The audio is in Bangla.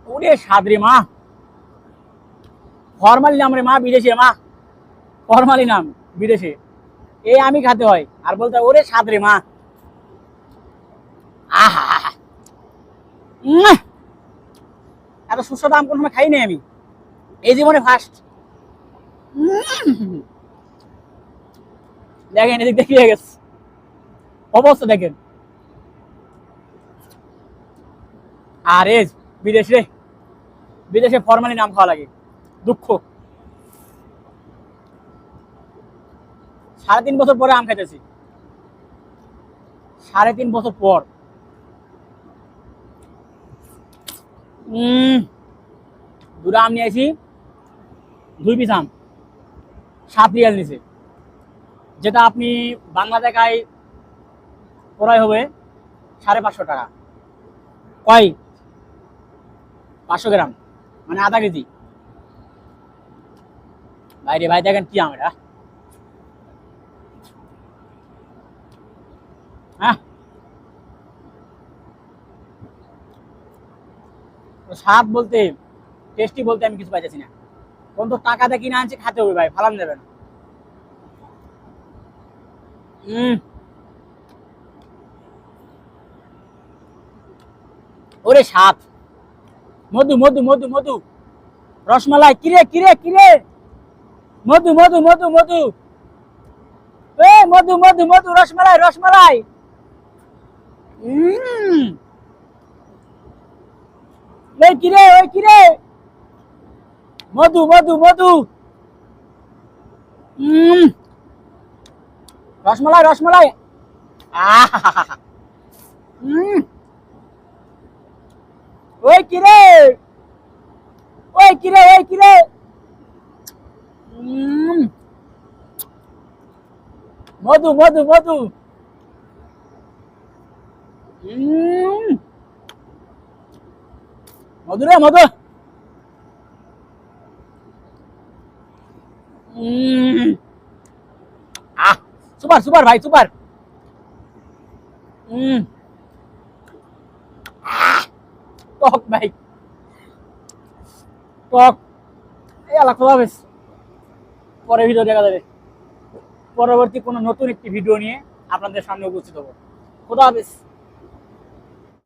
ওরে সাদরে মা, ফরমালি নাম রে মা, বিদেশে মা, ফরমালি নাম বিদেশে। এই আমি খাতে হয় আর বলতে ওরে সাদরে মা। আহা, এত সুস্বাদু আম কোনো সময় খাই নাই আমি, এই জীবনে ফার্স্ট। দেখেন এদিক দেখিয়ে গেছে অবস্থা দেখেন। আর এজ বিদেশে, বিদেশে ফরমালি নাম খাওয়া লাগে, দুঃখ। 3.5 বছর পরে আম খাইতেছি, 3.5 বছর পর। দুটো আম নিয়ে আসি, 2 পিস আম, 7 রিয়াল নিছে, যেটা আপনি বাংলা টাকায় ক্রয় হবে 550 টাকা। কয় 500 গ্রাম, মানে আধা কেজি। ভাই রে ভাই, দেখেন কি আম এটা, হ্যাঁ। স্বাদ বলতে, টেস্টি বলতে আমি কিছু পাইতেছি না। কোন তো টাকা দিয়ে কিনে আনছি, খাতে হবে ভাই, ফালান দেবেন। ওরে স্বাদ, মধু মধু মধু মধু, রসমালাই, কিরে কিরে কিরে, মধু মধু মধু মধু, এ মধু মধু মধু, রসমালাই রসমালাই। ওই কিরে ওই কিরে, মধু মধু মধু, রসমালাই রসমালাই। আহা, ওই কিরে ওই কিরে ওই কিরে, মধু মধু মধু, মধু রে মধু। আহ, সুপার সুপার ভাই, সুপার। টক ভাই, টক। এই আল্লাহ, খোদা হাফেজ। পরে ভিডিও দেখা যাবে, পরবর্তী কোনো নতুন একটি ভিডিও নিয়ে আপনাদের সামনে উপস্থিত হবো। খোদা হাফেজ।